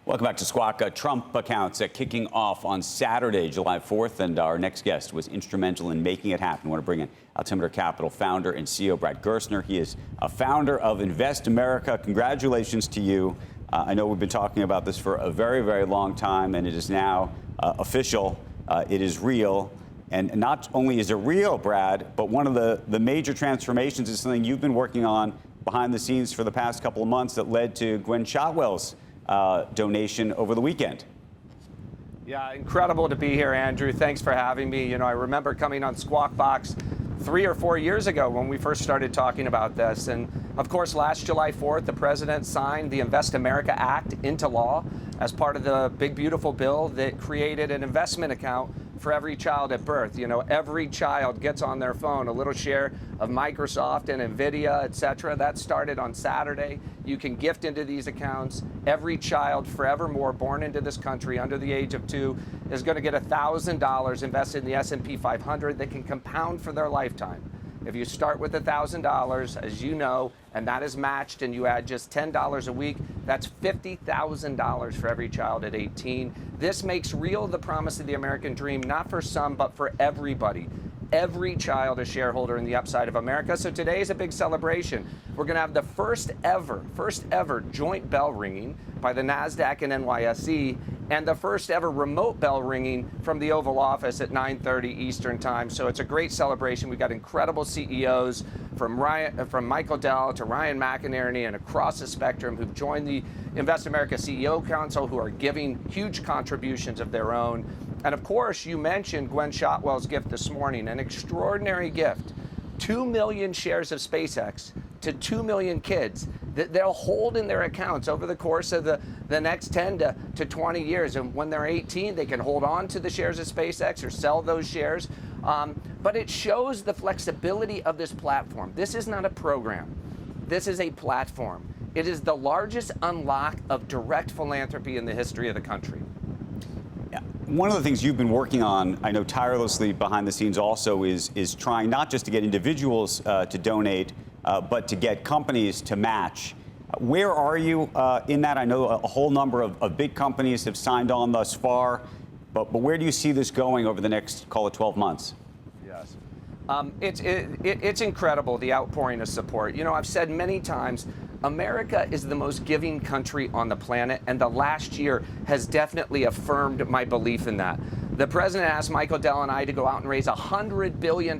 Welcome back to Squawk. Trump accounts kicking off on Saturday, July 4th, and our next guest was instrumental in making it happen. I want to bring in Altimeter Capital founder and CEO Brad Gerstner. He is a founder of Invest America. Congratulations to you. I know we've been talking about this for a very, very long time, and it is now official. It is real. And not only is it real, Brad, but one of the major transformations is something you've been working on behind the scenes for the past couple of months that led to Gwynne Shotwell's donation over the weekend. Yeah, incredible to be here, Andrew. Thanks for having me. You know, I remember coming on Squawk Box 3 or 4 years ago when we first started talking about this. And of course, last July 4th, the president signed the Invest America Act into law as part of the big, beautiful bill that created an investment account for every child at birth. You know, every child gets on their phone a little share of Microsoft and NVIDIA, et cetera. That started on Saturday. You can gift into these accounts. Every child forevermore born into this country under the age of 2 is going to get $1,000 invested in the S&P 500 that can compound for their lifetime. If you start with $1,000, as you know, and that is matched, and you add just $10 a week, that's $50,000 for every child at 18. This makes real the promise of the American dream, not for some, but for everybody. Every child a shareholder in the upside of America. So today is a big celebration. We're going to have the first ever joint bell ringing by the NASDAQ and NYSE, and the first ever remote bell ringing from the Oval Office at 9:30 Eastern Time. So it's a great celebration. We've got incredible CEOs from Michael Dell to Ryan McInerney and across the spectrum who've joined the Invest America CEO Council, who are giving huge contributions of their own. And of course, you mentioned Gwynne Shotwell's gift this morning, an extraordinary gift. 2 million shares of SpaceX to 2 million kids that they'll hold in their accounts over the course of the next 10 to 20 years. And when they're 18, they can hold on to the shares of SpaceX or sell those shares. But it shows the flexibility of this platform. This is not a program. This is a platform. It is the largest unlock of direct philanthropy in the history of the country. One of the things you've been working on, I know tirelessly behind the scenes also, is trying not just to get individuals to donate, but to get companies to match. Where are you in that? I know a whole number of big companies have signed on thus far, but where do you see this going over the next, call it 12 months? Yes. It's incredible, the outpouring of support. You know, I've said many times, America is the most giving country on the planet, and the last year has definitely affirmed my belief in that. The president asked Michael Dell and I to go out and raise $100 billion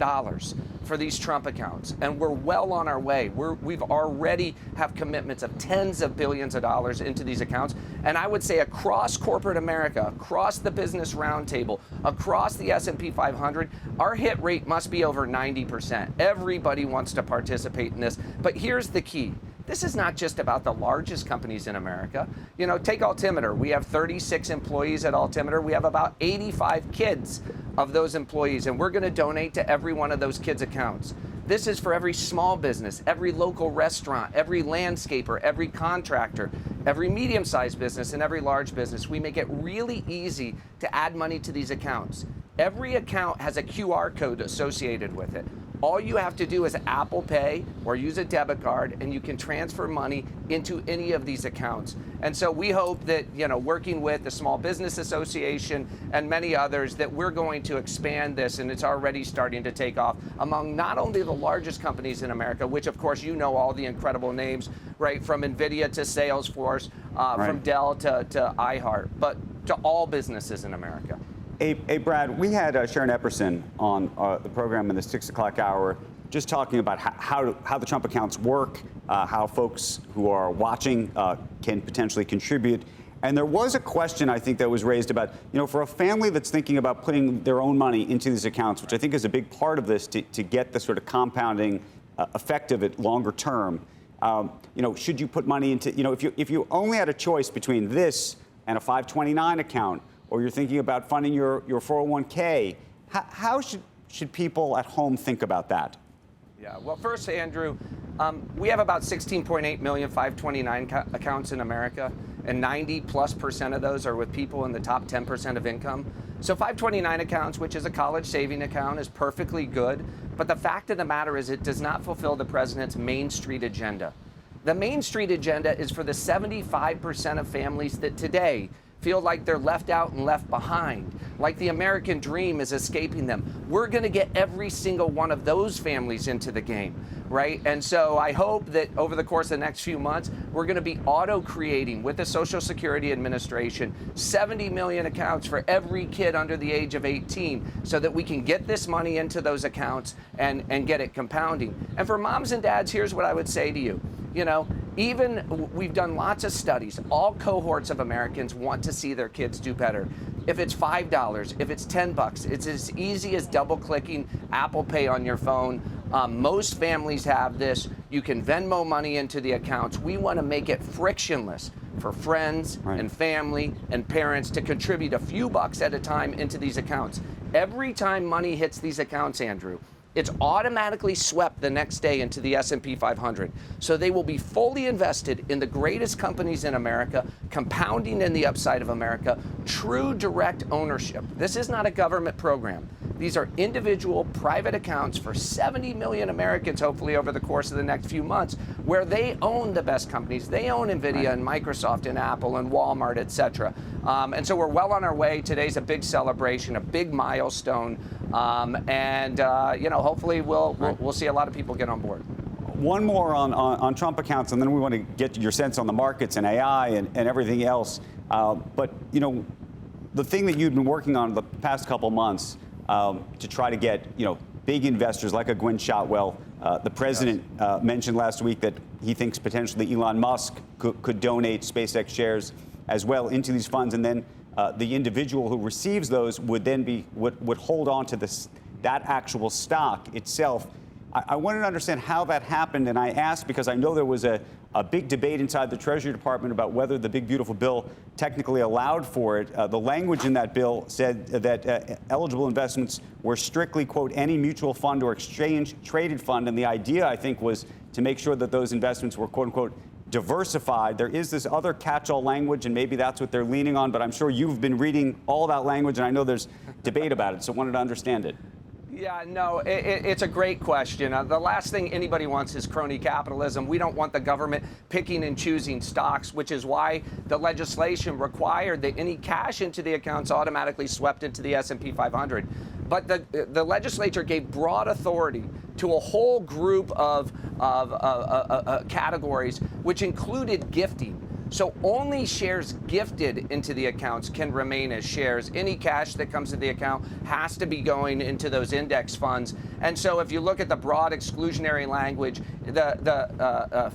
for these Trump accounts, and we're well on our way. We've already have commitments of tens of billions of dollars into these accounts, and I would say across corporate America, across the business roundtable, across the S&P 500, our hit rate must be over 90%. Everybody wants to participate in this, but here's the key. This is not just about the largest companies in America. You know, take Altimeter. We have 36 employees at Altimeter. We have about 85 kids of those employees, and we're going to donate to every one of those kids' accounts. This is for every small business, every local restaurant, every landscaper, every contractor, every medium-sized business, and every large business. We make it really easy to add money to these accounts. Every account has a QR code associated with it. All you have to do is Apple Pay or use a debit card, and you can transfer money into any of these accounts. And so we hope that, you know, working with the Small Business Association and many others, that we're going to expand this, and it's already starting to take off among not only the largest companies in America, which of course you know all the incredible names, right, from NVIDIA to Salesforce, right, from Dell to iHeart, but to all businesses in America. Hey, Brad, we had Sharon Epperson on the program in the 6 o'clock hour just talking about how the Trump accounts work, how folks who are watching can potentially contribute. And there was a question, I think, that was raised about, you know, for a family that's thinking about putting their own money into these accounts, which I think is a big part of this to get the sort of compounding effect of it longer term. You know, should you put money into, you know, if you only had a choice between this and a 529 account, or you're thinking about funding your 401k, how should people at home think about that? Yeah, well, first, Andrew, we have about 16.8 million 529 accounts in America, and 90+% of those are with people in the top 10% of income. So 529 accounts, which is a college saving account, is perfectly good. But the fact of the matter is it does not fulfill the president's Main Street agenda. The Main Street agenda is for the 75% of families that today feel like they're left out and left behind, like the American dream is escaping them. We're going to get every single one of those families into the game, right? And so I hope that over the course of the next few months, we're going to be auto-creating with the Social Security Administration 70 million accounts for every kid under the age of 18 so that we can get this money into those accounts and get it compounding. And for moms and dads, here's what I would say to you. You know, even we've done lots of studies. All cohorts of Americans want to see their kids do better. If it's $5, if it's $10, it's as easy as double-clicking Apple Pay on your phone. Most families have this. You can Venmo money into the accounts. We want to make it frictionless for friends and family and parents to contribute a few bucks at a time into these accounts. Every time money hits these accounts, Andrew, it's automatically swept the next day into the S&P 500. So they will be fully invested in the greatest companies in America, compounding in the upside of America, true direct ownership. This is not a government program. These are individual private accounts for 70 million Americans, hopefully over the course of the next few months, where they own the best companies. They own NVIDIA and Microsoft and Apple and Walmart, et cetera. And so we're well on our way. Today's a big celebration, a big milestone. You know, hopefully we'll see a lot of people get on board. One more on Trump accounts, and then we want to get your sense on the markets and AI and everything else. But, you know, the thing that you've been working on the past couple months to try to get, you know, big investors like a Gwynne Shotwell. The president mentioned last week that he thinks potentially Elon Musk could donate SpaceX shares as well into these funds, and then the individual who receives those would then would hold on to that actual stock itself. I wanted to understand how that happened, and I asked because I know there was a big debate inside the Treasury Department about whether the big beautiful bill technically allowed for it. The language in that bill said that eligible investments were strictly, quote, any mutual fund or exchange traded fund, and the idea, I think, was to make sure that those investments were, quote unquote, diversified. There is this other catch-all language, and maybe that's what they're leaning on, but I'm sure you've been reading all that language, and I know there's debate about it, so I wanted to understand it. Yeah, no, it's a great question. The last thing anybody wants is crony capitalism. We don't want the government picking and choosing stocks, which is why the legislation required that any cash into the accounts automatically swept into the S&P 500. But the legislature gave broad authority to a whole group of categories, which included gifting. So only shares gifted into the accounts can remain as shares. Any cash that comes to the account has to be going into those index funds. And so if you look at the broad exclusionary language, the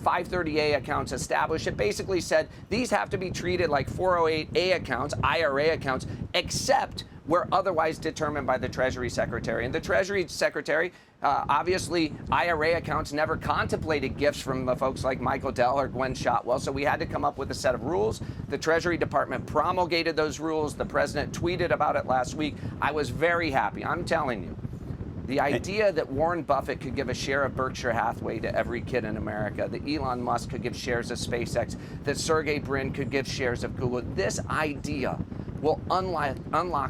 530A accounts established, it basically said these have to be treated like 408A accounts, IRA accounts, except where otherwise determined by the Treasury Secretary. And the Treasury Secretary, obviously, IRA accounts never contemplated gifts from the folks like Michael Dell or Gwynne Shotwell, so we had to come up with a set of rules. The Treasury Department promulgated those rules. The president tweeted about it last week. I was very happy. I'm telling you, the idea that Warren Buffett could give a share of Berkshire Hathaway to every kid in America, that Elon Musk could give shares of SpaceX, that Sergey Brin could give shares of Google, this idea will unlock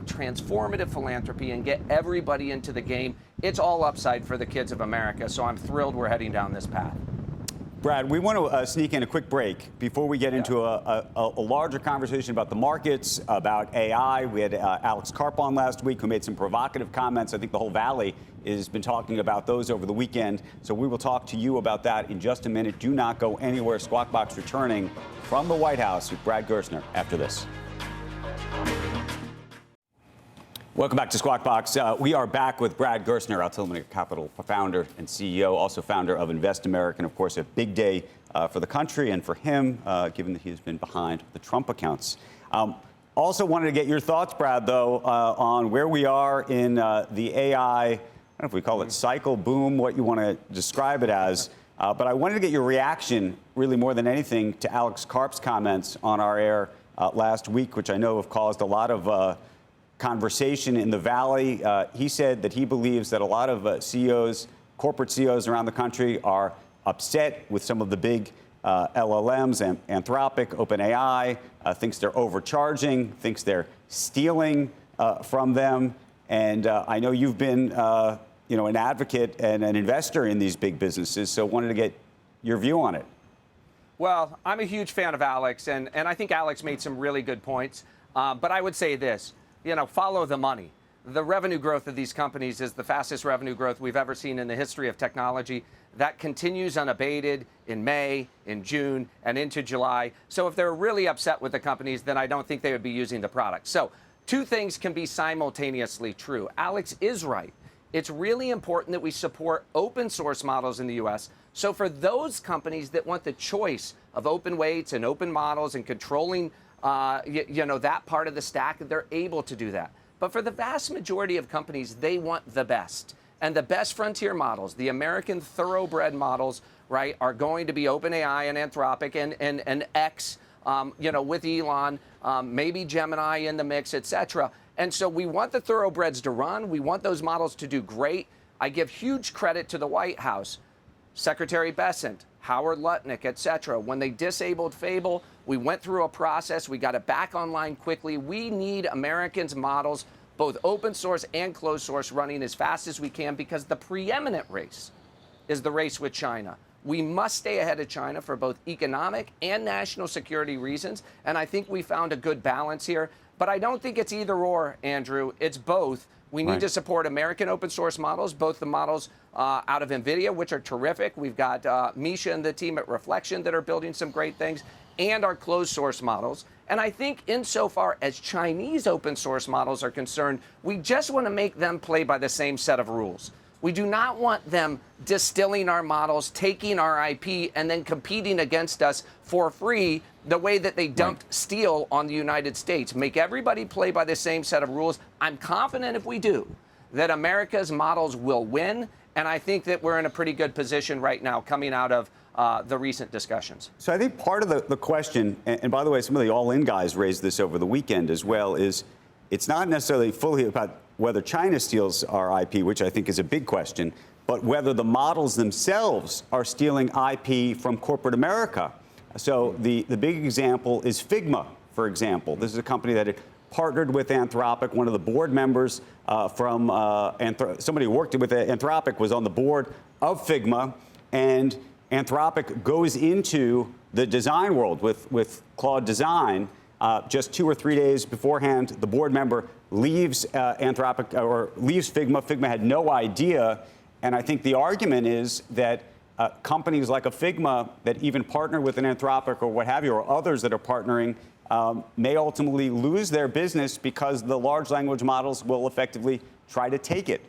transformative philanthropy and get everybody into the game. It's all upside for the kids of America, so I'm thrilled we're heading down this path. Brad, we want to sneak in a quick break before we get into a larger conversation about the markets, about AI. We had Alex Karp on last week who made some provocative comments. I think the whole Valley has been talking about those over the weekend. So we will talk to you about that in just a minute. Do not go anywhere. Squawk Box returning from the White House with Brad Gerstner after this. Welcome back to Squawk Box. We are back with Brad Gerstner, Altimeter Capital founder and CEO, also founder of Invest America, and of course a big day for the country and for him, given that he has been behind the Trump accounts. Also wanted to get your thoughts, Brad, though, on where we are in the AI, I don't know if we call it cycle, boom, what you want to describe it as. But I wanted to get your reaction, really more than anything, to Alex Karp's comments on our air last week, which I know have caused a lot of conversation in the Valley. He said that he believes that a lot of CEOs, corporate CEOs around the country are upset with some of the big LLMs, and Anthropic, OpenAI, thinks they're overcharging, thinks they're stealing from them. And I know you've been an advocate and an investor in these big businesses, so wanted to get your view on it. Well, I'm a huge fan of Alex, and I think Alex made some really good points. But I would say this, follow the money. The revenue growth of these companies is the fastest revenue growth we've ever seen in the history of technology. That continues unabated in May, in June, and into July. So if they're really upset with the companies, then I don't think they would be using the product. So two things can be simultaneously true. Alex is right. It's really important that we support open source models in the U.S. So for those companies that want the choice of open weights and open models and controlling that part of the stack, they're able to do that. But for the vast majority of companies, they want the best. And the best frontier models, the American thoroughbred models, right, are going to be OpenAI and Anthropic and X, with Elon, maybe Gemini in the mix, et cetera. And so we want the thoroughbreds to run. We want those models to do great. I give huge credit to the White House, Secretary Bessent, Howard Lutnick, et cetera. When they disabled Fable, we went through a process. We got it back online quickly. We need Americans' models, both open source and closed source, running as fast as we can, because the preeminent race is the race with China. We must stay ahead of China for both economic and national security reasons. And I think we found a good balance here. But I don't think it's either or, Andrew. It's both. We need to support American open source models, both the models out of NVIDIA, which are terrific. We've got Misha and the team at Reflection that are building some great things, and our closed source models. And I think insofar as Chinese open source models are concerned, we just want to make them play by the same set of rules. We do not want them distilling our models, taking our IP, and then competing against us for free the way that they dumped steel on the United States. Make everybody play by the same set of rules. I'm confident if we do, that America's models will win. And I think that we're in a pretty good position right now coming out of the recent discussions. So I think part of the question, and by the way, some of the all-in guys raised this over the weekend as well, is it's not necessarily fully about whether China steals our IP, which I think is a big question, but whether the models themselves are stealing IP from corporate America. So the big example is Figma, for example. This is a company that had partnered with Anthropic. One of the board members from somebody who worked with Anthropic was on the board of Figma, and Anthropic goes into the design world with Claude Design. Just 2 or 3 days beforehand, the board member leaves Anthropic or leaves Figma. Figma had no idea, and I think the argument is that companies like a Figma that even partner with an Anthropic or what have you, or others that are partnering, may ultimately lose their business because the large language models will effectively try to take it.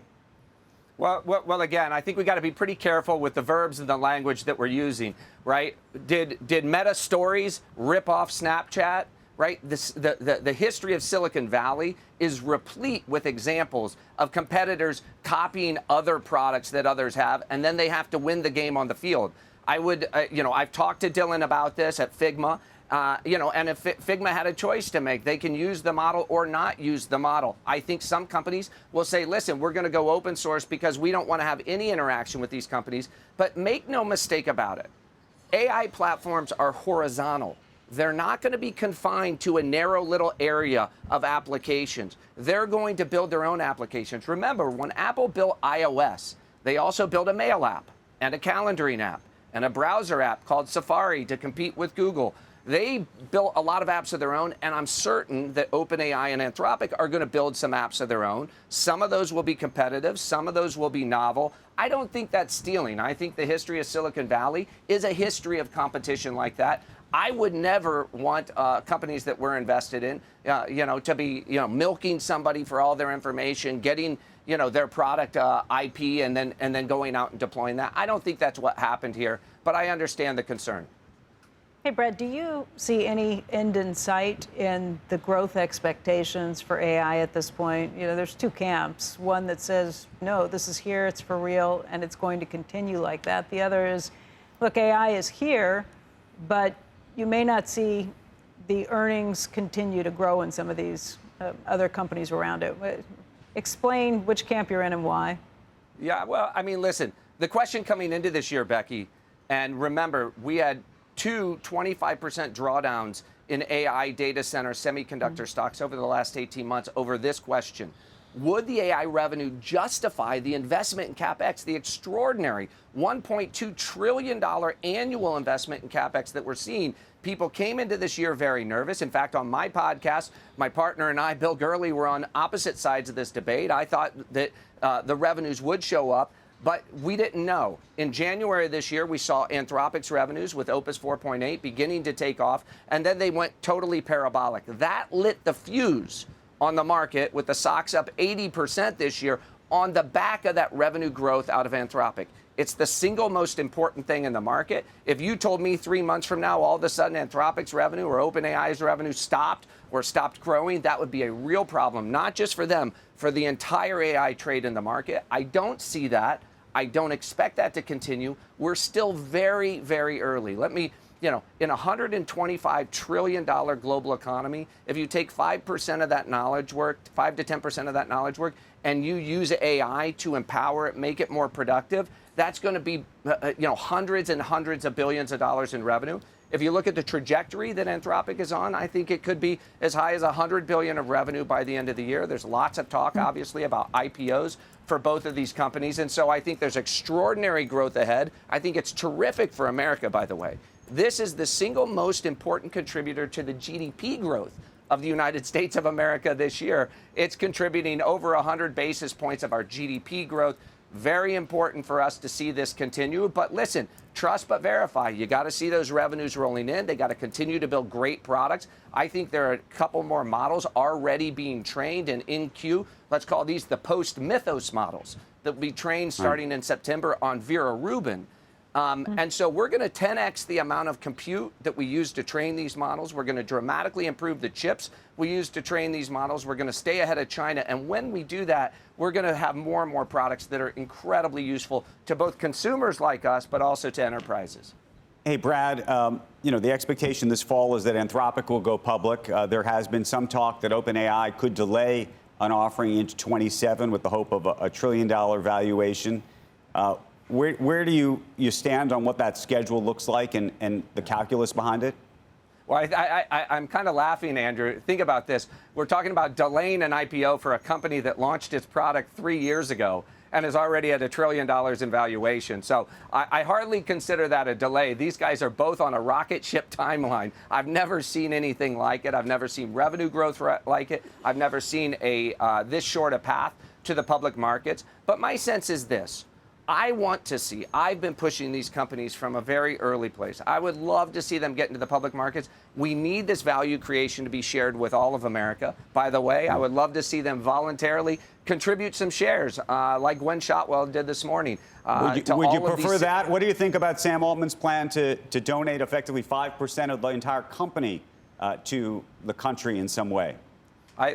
Well, again, I think we got to be pretty careful with the verbs and the language that we're using, right? Did Meta Stories rip off Snapchat? Right? The history of Silicon Valley is replete with examples of competitors copying other products that others have, and then they have to win the game on the field. I've talked to Dylan about this at Figma, and if Figma had a choice to make, they can use the model or not use the model. I think some companies will say, listen, we're going to go open source because we don't want to have any interaction with these companies. But make no mistake about it. AI platforms are horizontal. They're not going to be confined to a narrow little area of applications. They're going to build their own applications. Remember, when Apple built iOS, they also built a mail app and a calendaring app and a browser app called Safari to compete with Google. They built a lot of apps of their own, and I'm certain that OpenAI and Anthropic are going to build some apps of their own. Some of those will be competitive. Some of those will be novel. I don't think that's stealing. I think the history of Silicon Valley is a history of competition like that. I would never want companies that we're invested in, to be, milking somebody for all their information, getting, their product IP, and then going out and deploying that. I don't think that's what happened here, but I understand the concern. Hey, Brad, do you see any end in sight in the growth expectations for AI at this point? There's two camps. One that says, no, this is here, it's for real, and it's going to continue like that. The other is, look, AI is here, but you may not see the earnings continue to grow in some of these other companies around it. Explain which camp you're in and why. Yeah, well, I mean, listen, the question coming into this year, Becky, and remember, we had two 25% drawdowns in AI data center semiconductor stocks over the last 18 months over this question. would the AI revenue justify the investment in CapEx, the extraordinary $1.2 trillion annual investment in CapEx that we're seeing? People came into this year very nervous. In fact, on my podcast, my partner and I, Bill Gurley, were on opposite sides of this debate. I thought that the revenues would show up, but we didn't know. In January of this year, we saw Anthropic's revenues with Opus 4.8 beginning to take off, and then they went totally parabolic. That lit the fuse on the market, with the stocks up 80% this year on the back of that revenue growth out of Anthropic. It's the single most important thing in the market. If you told me 3 months from now, all of a sudden Anthropic's revenue or OpenAI's revenue stopped growing, that would be a real problem, not just for them, for the entire AI trade in the market. I don't see that. I don't expect that to continue. We're still very, very early. In a $125 trillion global economy, if you take 5% of that knowledge work, 5 to 10% of that knowledge work, and you use AI to empower it, make it more productive, that's going to be, hundreds and hundreds of billions of dollars in revenue. If you look at the trajectory that Anthropic is on, I think it could be as high as $100 billion of revenue by the end of the year. There's lots of talk, obviously, about IPOs for both of these companies. And so I think there's extraordinary growth ahead. I think it's terrific for America, by the way. This is the single most important contributor to the GDP growth of the United States of America this year. It's contributing over 100 basis points of our GDP growth. Very important for us to see this continue. But listen, trust but verify. You got to see those revenues rolling in. They got to continue to build great products. I think there are a couple more models already being trained and in queue. Let's call these the post-Mythos models that will be trained starting in September on Vera Rubin. And so we're going to 10x the amount of compute that we use to train these models. We're going to dramatically improve the chips we use to train these models. We're going to stay ahead of China. And when we do that, we're going to have more and more products that are incredibly useful to both consumers like us, but also to enterprises. Hey, Brad, the expectation this fall is that Anthropic will go public. There has been some talk that OpenAI could delay an offering into 27 with the hope of a $1 trillion valuation. Where do you stand on what that schedule looks like and the calculus behind it? Well, I'm kind of laughing, Andrew. Think about this. We're talking about delaying an IPO for a company that launched its product 3 years ago and is already at $1 trillion in valuation. So I hardly consider that a delay. These guys are both on a rocket ship timeline. I've never seen anything like it. I've never seen revenue growth like it. I've never seen this short a path to the public markets. But my sense is this. I've been pushing these companies from a very early place. I would love to see them get into the public markets. We need this value creation to be shared with all of America. By the way, I would love to see them voluntarily contribute some shares, like Gwynne Shotwell did this morning. Would you prefer that? What do you think about Sam Altman's plan to donate effectively 5% of the entire company to the country in some way?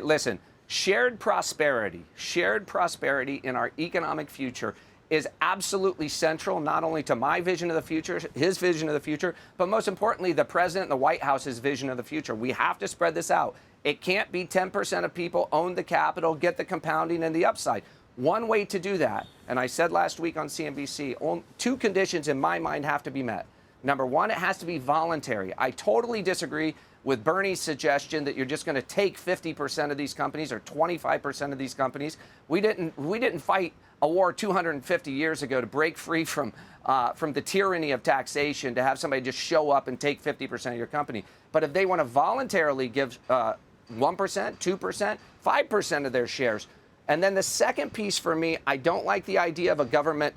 Listen, shared prosperity in our economic future is absolutely central, not only to my vision of the future, his vision of the future, but most importantly, the president and the White House's vision of the future. We have to spread this out. It can't be 10% of people own the capital, get the compounding and the upside. One way to do that, and I said last week on CNBC, 2 conditions in my mind have to be met. Number one, it has to be voluntary. I totally disagree with Bernie's suggestion that you're just going to take 50% of these companies or 25% of these companies. We didn't fight a war 250 years ago to break free from the tyranny of taxation, to have somebody just show up and take 50% of your company. But if they want to voluntarily give 1%, 2%, 5% of their shares. And then the second piece for me, I don't like the idea of a government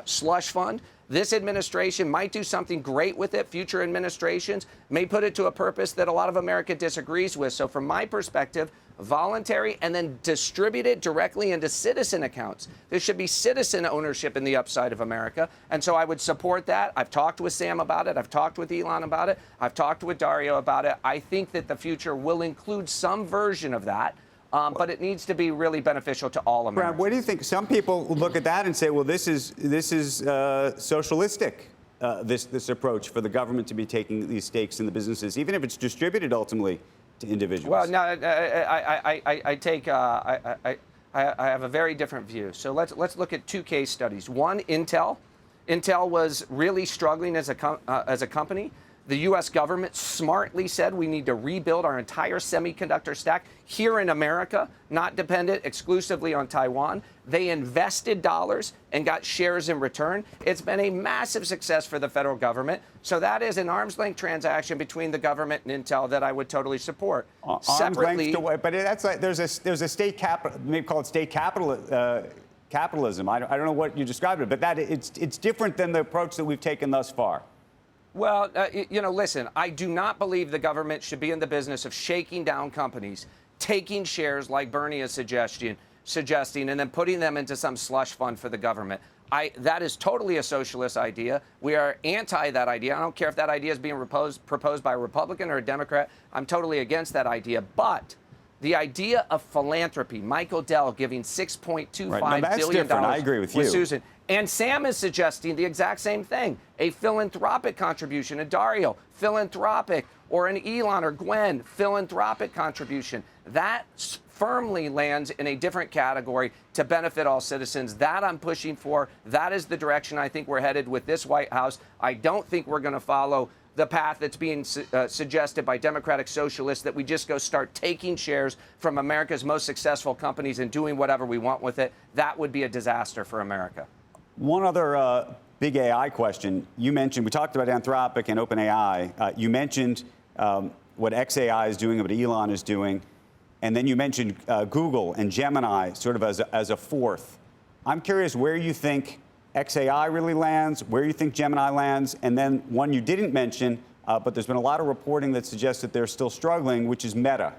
slush fund. This administration might do something great with it. Future administrations may put it to a purpose that a lot of America disagrees with. So from my perspective, voluntary, and then distribute it directly into citizen accounts. There should be citizen ownership in the upside of America. And so I would support that. I've talked with Sam about it. I've talked with Elon about it. I've talked with Dario about it. I think that the future will include some version of that. But it needs to be really beneficial to all Americans. Brad, what do you think? Some people look at that and say, well, this is socialistic, this approach for the government to be taking these stakes in the businesses, even if it's distributed ultimately to individuals. Well, no, I have a very different view. So let's look at 2 case studies. One, Intel. Intel was really struggling as a company. The U.S. government smartly said we need to rebuild our entire semiconductor stack here in America, not dependent exclusively on Taiwan. They invested dollars and got shares in return. It's been a massive success for the federal government. So that is an arm's length transaction between the government and Intel that I would totally support. Separately, but that's like there's a state capital, maybe call it state capitalism. I don't know what you described it, but it's different than the approach that we've taken thus far. Well, listen, I do not believe the government should be in the business of shaking down companies, taking shares like Bernie is suggesting, and then putting them into some slush fund for the government. That is totally a socialist idea. We are anti that idea. I don't care if that idea is being proposed by a Republican or a Democrat. I'm totally against that idea. But the idea of philanthropy, Michael Dell giving $6.25 billion. I agree with you. Susan. And Sam is suggesting the exact same thing, a philanthropic contribution, a Dario, philanthropic, or an Elon or Gwen, philanthropic contribution. That firmly lands in a different category to benefit all citizens. That I'm pushing for. That is the direction I think we're headed with this White House. I don't think we're going to follow the path that's being suggested by Democratic socialists, that we just go start taking shares from America's most successful companies and doing whatever we want with it. That would be a disaster for America. One other big AI question. You mentioned, we talked about Anthropic and OpenAI. You mentioned what xAI is doing, what Elon is doing. And then you mentioned Google and Gemini sort of as a fourth. I'm curious where you think xAI really lands, where you think Gemini lands, and then one you didn't mention, but there's been a lot of reporting that suggests that they're still struggling, which is Meta.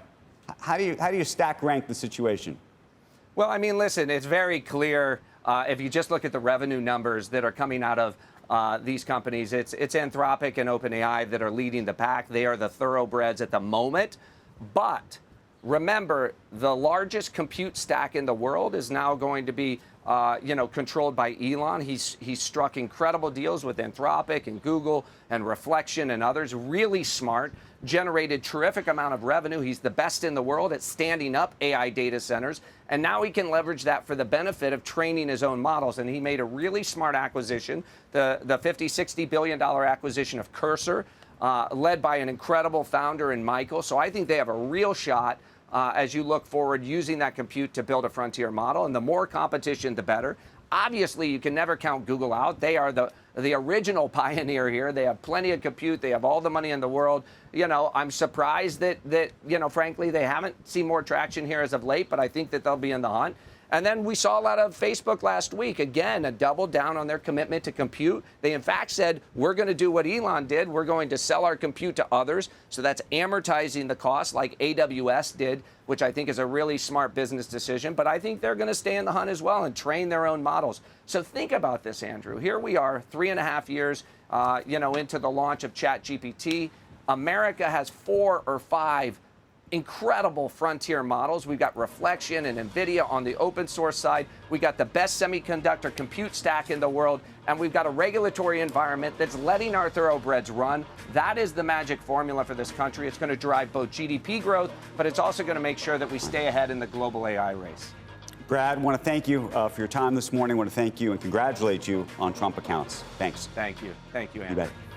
How do you stack rank the situation? Well, I mean, listen, it's very clear. If you just look at the revenue numbers that are coming out of these companies, it's Anthropic and OpenAI that are leading the pack. They are the thoroughbreds at the moment. But remember, the largest compute stack in the world is now going to be controlled by Elon. He's struck incredible deals with Anthropic and Google and Reflection and others. Really smart, generated terrific amount of revenue. He's the best in the world at standing up AI data centers. And now he can leverage that for the benefit of training his own models. And he made a really smart acquisition, the $50-60 billion acquisition of Cursor, led by an incredible founder in Michael. So I think they have a real shot as you look forward using that compute to build a frontier model. And the more competition, the better. Obviously, you can never count Google out. They are the original pioneer here. They have plenty of compute. They have all the money in the world. I'm surprised that frankly, they haven't seen more traction here as of late, but I think that they'll be in the hunt. And then we saw a lot of Facebook last week. Again, a double down on their commitment to compute. They, in fact, said, we're going to do what Elon did. We're going to sell our compute to others. So that's amortizing the cost like AWS did, which I think is a really smart business decision. But I think they're going to stay in the hunt as well and train their own models. So think about this, Andrew. Here we are, 3.5 years, into the launch of ChatGPT. America has 4 or 5 incredible frontier models. We've got Reflection and NVIDIA on the open source side. We got the best semiconductor compute stack in the world, and we've got a regulatory environment that's letting our thoroughbreds run. That is the magic formula for this country. It's going to drive both GDP growth, but it's also going to make sure that we stay ahead in the global AI race. Brad, I want to thank you for your time this morning. I want to thank you and congratulate you on Trump accounts. Thanks. Thank you. Thank you, Andrew. You bet.